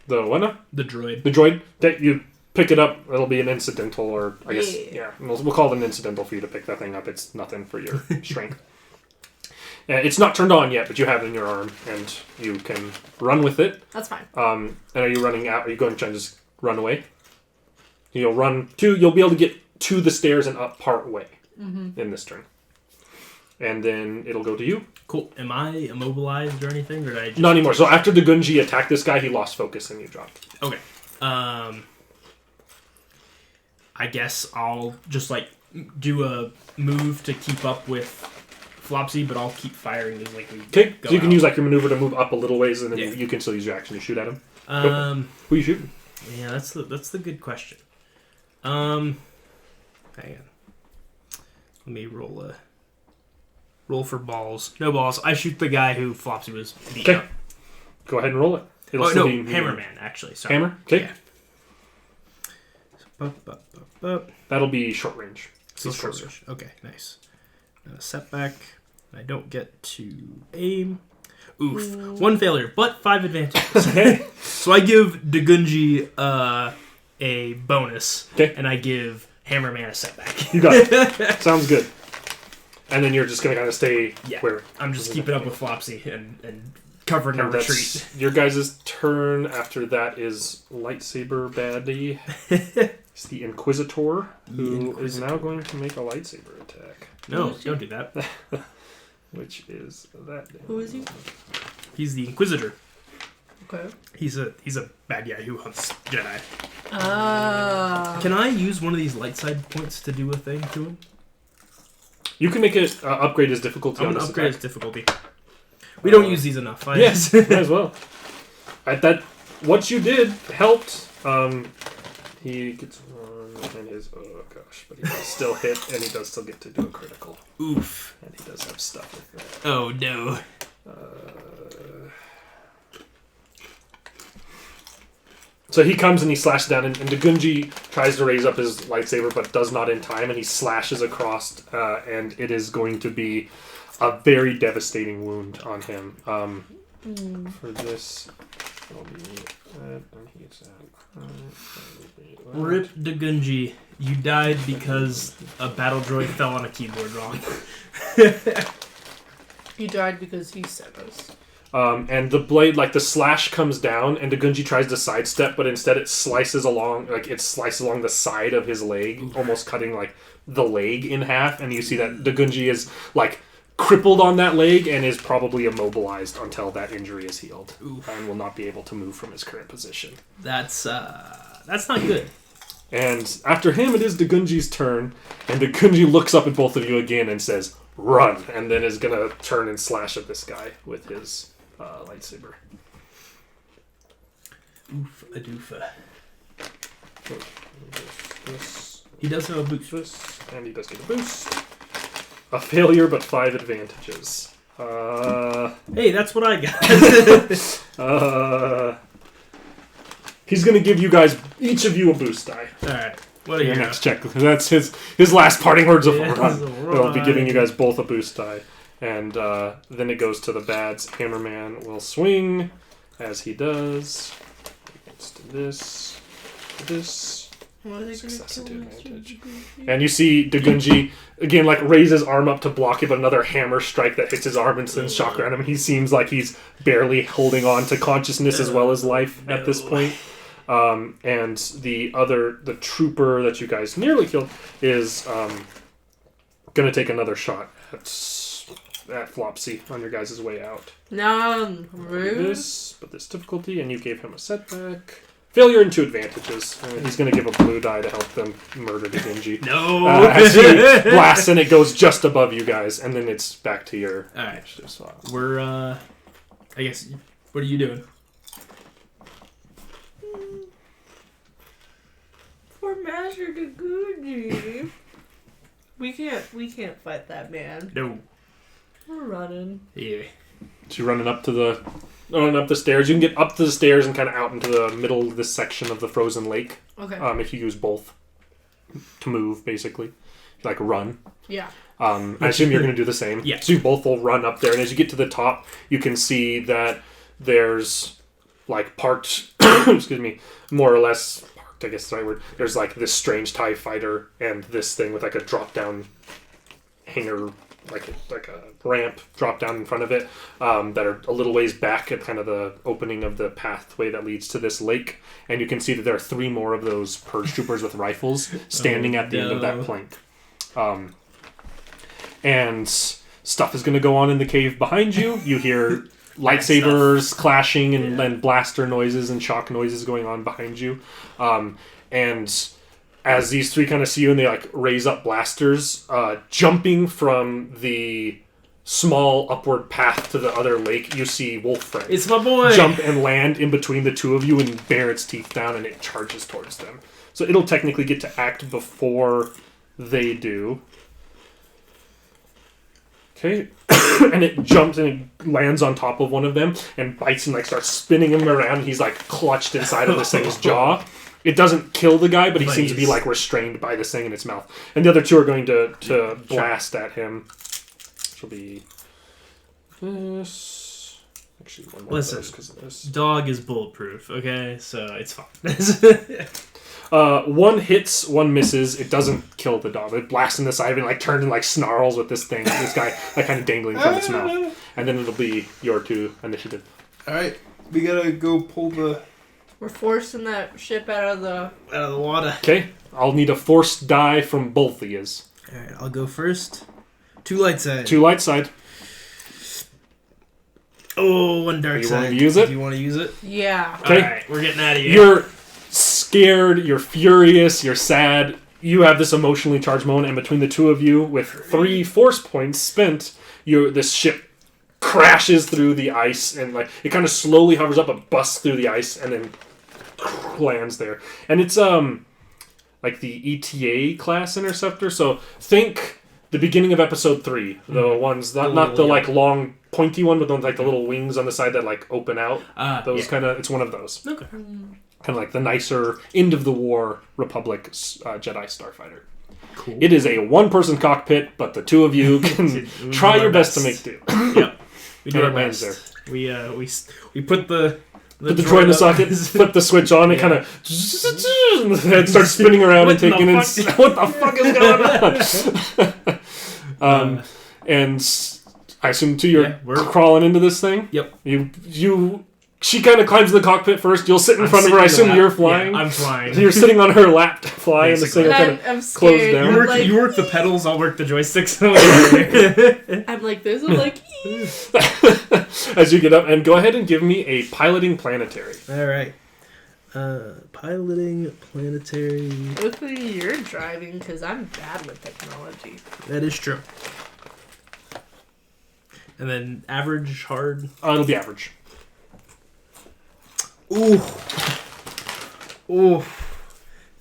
The what now? The droid. The droid. That you pick it up, it'll be an incidental, or I guess, yeah. We'll call it an incidental for you to pick that thing up. It's nothing for your strength. It's not turned on yet, but you have it in your arm, and you can run with it. That's fine. And are you running out? Are you going to try and just run away? You'll be able to get to the stairs and up part way in this turn. And then it'll go to you. Cool. Am I immobilized or anything, or did I just... Not anymore. So after Dagunji attacked this guy, he lost focus and you dropped. Okay. I guess I'll just like do a move to keep up with Flopsy, but I'll keep firing as like we Okay. go So you can out. use like your maneuver to move up a little ways, and then Yeah. you can still use your action to shoot at him. Who are you shooting? Yeah, that's the good question. Hang on. Let me roll for balls. No balls. I shoot the guy who Flopsy was beating up. Go ahead and roll it. It'll Oh, still no, be Hammerman, actually. Sorry. Hammer? Okay. Yeah. So, That'll be short range. so He's closer. short range. Okay, nice. Setback. I don't get to aim. Oof. 1 failure, but 5 advantages. Okay. So I give Dagunji a bonus, Okay. and I give Hammerman a setback. You got it. Sounds good. And then you're just going to kind of stay Yeah. where... I'm just keeping up with Flopsy and covering a And retreat. that's your guys' turn. After that is lightsaber baddie. It's the Inquisitor, who is now going to make a lightsaber attack, No, don't do that. which is that. Who is he? He's the Inquisitor. Okay. He's a bad guy who hunts Jedi. Ah. Can I use one of these light side points to do a thing to him? You can make it upgrade his difficulty I'm on gonna this upgrade his attack. difficulty. We don't use these enough. Yes, might as well. At that, what you did helped. He gets one, and his but he does still hit, and he does still get to do a critical, Oof. and he does have stuff with that. Oh no. So he comes and he slashes down, and Dagunji tries to raise up his lightsaber, but does not in time, and he slashes across, and it is going to be a very devastating wound on him. For this, it'll be that, and he's at. Rip Dagunji, you died because a battle droid fell on a keyboard wrong. He died because he sent us. And the blade, like the slash comes down, and Dagunji tries to sidestep, but instead it slices along, along the side of his leg, almost cutting like the leg in half. And you see that Dagunji is like crippled on that leg and is probably immobilized until that injury is healed, and will not be able to move from his current position. That's not good. And after him, it is Dagunji's turn, and Dagunji looks up at both of you again and says, run, and then is going to turn and slash at this guy with his lightsaber. Oof a doofa. This, He does have a boost. this, and he does get a boost. A failure, but 5 advantages. Hey, that's what I got. He's going to give you guys, each of you, a boost die. Alright. What are Your you next check. That's his last parting words of Yes, run. He'll be run. giving you guys both a boost die. And then it goes to the bads. Hammerman will swing, as he does. Against this. What are they Success gonna kill advantage. Mr. And you see Dagunji, again, like, raise his arm up to block it, but another hammer strike that hits his arm and sends shock around him. He seems like he's barely holding on to consciousness as well as life at this point. And the trooper that you guys nearly killed is going to take another shot at Flopsy on your guys' way out. No, rude. But this difficulty, and you gave him a setback. Failure and 2 advantages. And he's going to give a blue die to help them murder the Genji. No! As he blasts and it goes just above you guys, and then it's back to your Alright. initiative slot. We're, I guess, what are you doing? Poor Master Daguji. We can't fight that man. No. We're running. Yeah. So you're running up the stairs. You can get up to the stairs and kind of out into the middle of this section of the frozen lake. Okay. If you use both to move, basically. Like run. Yeah. I assume you're going to do the same. Yeah. So you both will run up there, and as you get to the top, you can see that there's like parked, excuse me, more or less parked, I guess is the right word. There's like this strange TIE fighter and this thing with like a drop down hanger, like a ramp drop down in front of it, that are a little ways back at kind of the opening of the pathway that leads to this lake. And you can see that there are 3 more of those purge troopers with rifles standing at the end of that plank. And stuff is going to go on in the cave behind you. You hear lightsabers clashing and then blaster noises and shock noises going on behind you. And as these 3 kind of see you and they like raise up blasters, jumping from the small upward path to the other lake, you see Wolfred. It's my boy! Jump and land in between the 2 of you and bear its teeth down, and it charges towards them. So it'll technically get to act before they do. Okay. And it jumps and it lands on top of one of them and bites and like starts spinning him around. He's like clutched inside of this thing's jaw. It doesn't kill the guy, but he seems to be like restrained by this thing in its mouth. And the other 2 are going to blast at him. Which will be this. Actually, one more Listen, because of this. Dog is bulletproof, okay? So it's fine. 1 hits, 1 misses. It doesn't kill the dog. It blasts in the side of it and like turns and like snarls with this thing. This guy like kind of dangling from its mouth. And then it'll be your 2 initiative. Alright, we gotta go pull the... We're forcing that ship out of the water. Okay, I'll need a force die from both of yous. Alright, I'll go first. 2 light side. 2 light side. Oh, 1 dark You side. want to use it? Do you want to use it? Yeah. Okay. Alright, we're getting out of here. You're scared, you're furious, you're sad. You have this emotionally charged moment, and between the 2 of you, with 3 force points spent, this ship crashes through the ice, and like it kind of slowly hovers up and busts through the ice, and then lands there. And it's like the ETA class interceptor. So think the beginning of episode 3, the ones not the like long pointy one, but the ones like the little wings on the side that like open out. Those kind of, it's one of those. Okay. Kind of like the nicer end of the war Republic Jedi starfighter. Cool. It is a 1-person cockpit, but the 2 of you can try your best to make do. Yep. We do And our it lands best. We put the Put the droid in the up. socket, flip the switch on, and kind of the head starts spinning around and taking in. What the fuck is going on? And I assume too, you're crawling into this thing. Yep. She kind of climbs the cockpit first. You'll sit in front of her. I assume you're flying. Yeah, I'm flying. So you're sitting on her lap to fly, and this thing will kind of I'm close scared. down. You work the pedals. I'll work the joysticks. I'm like this. I'm like. As you get up, and go ahead and give me a piloting planetary. Alright. Piloting planetary. Hopefully you're driving because I'm bad with technology. That is true. And then average, hard. It'll be average. Ooh. Ooh.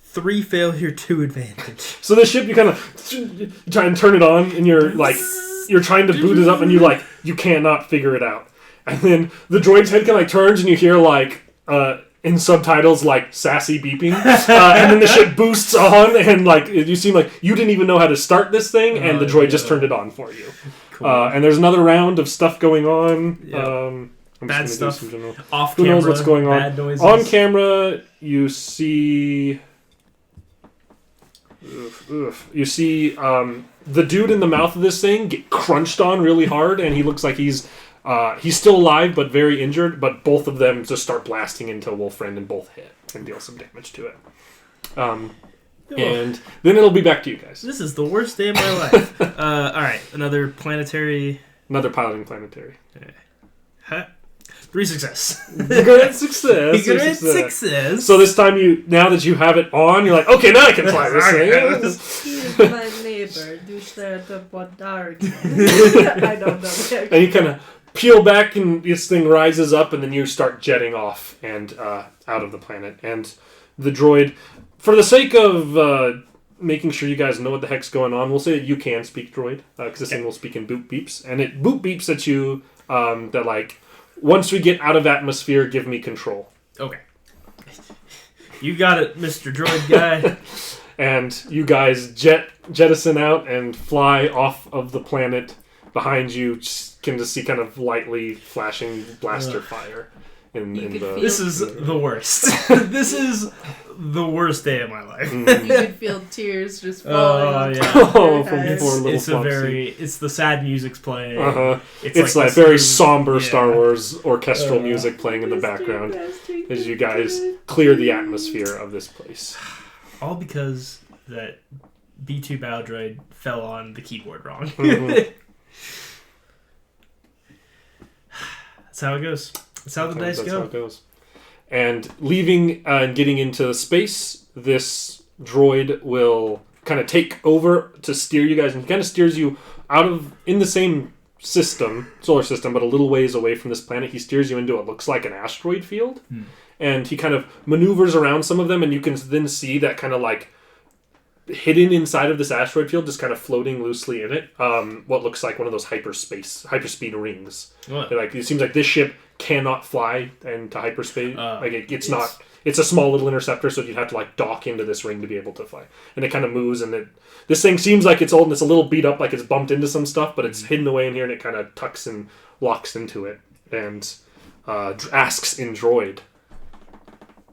3 failure, 2 advantage. So the ship, you kind of try and turn it on, and you're trying to boot it up, and you cannot figure it out. And then the droid's head kind of turns, and you hear in subtitles sassy beeping, and then the ship boosts on, and you seem like you didn't even know how to start this thing, and the droid just turned it on for you. Cool. And there's another round of stuff going on. Yeah. Bad stuff. Off Who camera. knows what's going on? Bad noises. On camera, you see. You see the dude in the mouth of this thing get crunched on really hard, and he looks like he's still alive but very injured. But both of them just start blasting into Wolfriend and both hit and deal some damage to it. And then it'll be back to you guys. This is the worst day of my life. All right, another piloting planetary. Huh? 3 success. Great success. Great success. So this time now that you have it on, you're like, okay, now I can fly this thing. He's my neighbor. Do share the dark. I don't know. And you kind of peel back, and this thing rises up, and then you start jetting off and out of the planet. And the droid, for the sake of making sure you guys know what the heck's going on, we'll say that you can speak droid, because this thing will speak in boop beeps. And it boop beeps at you that once we get out of atmosphere, give me control. Okay. You got it, Mr. Droid Guy. And you guys jettison out and fly off of the planet. Behind you can just see kind of lightly flashing blaster fire. This is the worst. This is the worst day of my life. You could feel tears just falling. It's the sad music's playing. It's like very somber Star Wars orchestral music playing in the background as you guys clear the atmosphere of this place. All because that B2 Battle Droid fell on the keyboard wrong. That's how it goes. That's how the dice go. That's how it goes. And leaving and getting into space, this droid will kind of take over to steer you guys, and he kind of steers you in the same solar system, but a little ways away from this planet. He steers you into what looks like an asteroid field, and he kind of maneuvers around some of them, and you can then see that kind of hidden inside of this asteroid field, just kind of floating loosely in it, what looks like one of those hyperspeed rings. It seems like this ship cannot fly into hyperspace. It's a small little interceptor, so you'd have to dock into this ring to be able to fly. And it kind of moves, and this thing seems like it's old and it's a little beat up, like it's bumped into some stuff, but it's hidden away in here, and it kind of tucks and locks into it, and asks in droid,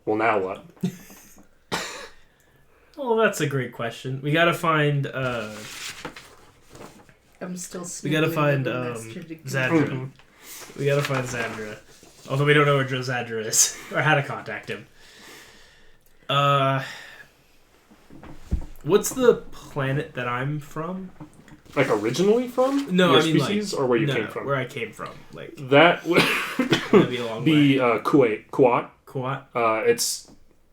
well, now what? Well, that's a great question. We gotta find. I'm still. We gotta find Zadra. We gotta find Zadra. Although we don't know where Zadra is or how to contact him. What's the planet that I'm from? Originally from? No, your species, or where you came from? Where I came from. That would be a long be Kuwait. Kuwait.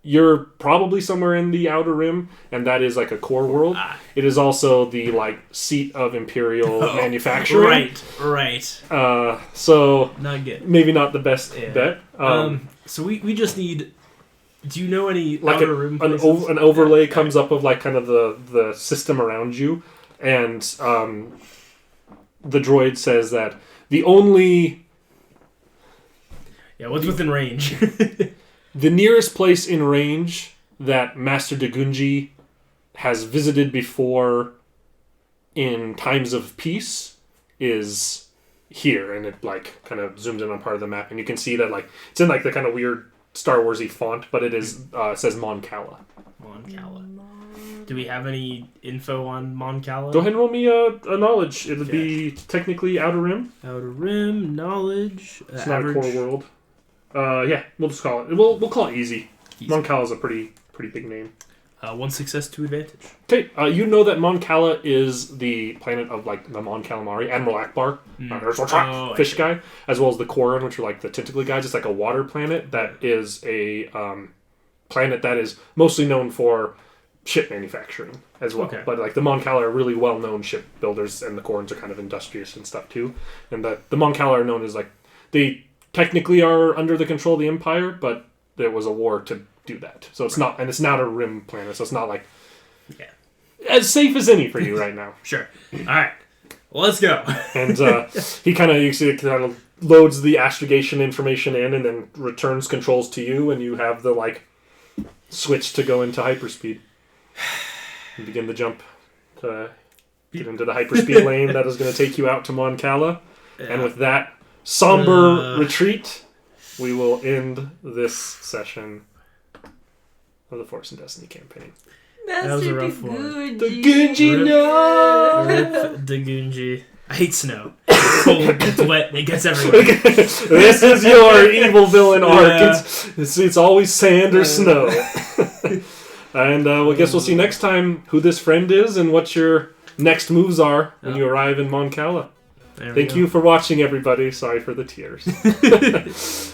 You're probably somewhere in the Outer Rim, and that is a core world. It is also the seat of Imperial manufacturing. Right. So not good. Maybe not the best bet. So we just need. Do you know any Outer Rim places? An overlay comes up of kind of the system around you, and the droid says that the only. Yeah, what's within range? The nearest place in range that Master Dagunji has visited before in times of peace is here, and it kind of zooms in on part of the map, and you can see that it's in the kind of weird Star Warsy font, but it is it says Mon Cala. Mon Cala. Do we have any info on Mon Cala? Go ahead and roll me a knowledge. It would be technically Outer Rim. Outer Rim knowledge. It's not a core world. Yeah, we'll just call it. We'll call it easy. Mon Cala is a pretty big name. 1 success, 2 advantage. Okay, you know that Mon Cala is the planet of the Mon Calamari, Admiral Akbar, fish guy, as well as the Koran, which are the tentacly guys. It's a water planet that is a planet that is mostly known for ship manufacturing as well. Okay. But like the Mon Cala are really well-known shipbuilders, and the Corns are kind of industrious and stuff too. And the Mon Cala are known as like they technically are under the control of the Empire, but there was a war to do that. So it's not, and it's not a rim planet, so it's not like as safe as any for you right now. Sure. All right. Well, let's go. And he kind of loads the astrogation information in, and then returns controls to you, and you have the like switch to go into hyperspeed and begin the jump to get into the hyperspeed lane that is going to take you out to Mon Cala. Yeah. And with that somber retreat, we will end this session of the Force and Destiny campaign. That was a rough one. The Gunji, no! Rip the Gunji. I hate snow. It's cold, it's wet, it gets everywhere. This is your evil villain arc. Yeah. It's always sand or snow. And I guess we'll see next time who this friend is and what your next moves are when you arrive in Mon Cala. Thank you for watching, everybody. Sorry for the tears.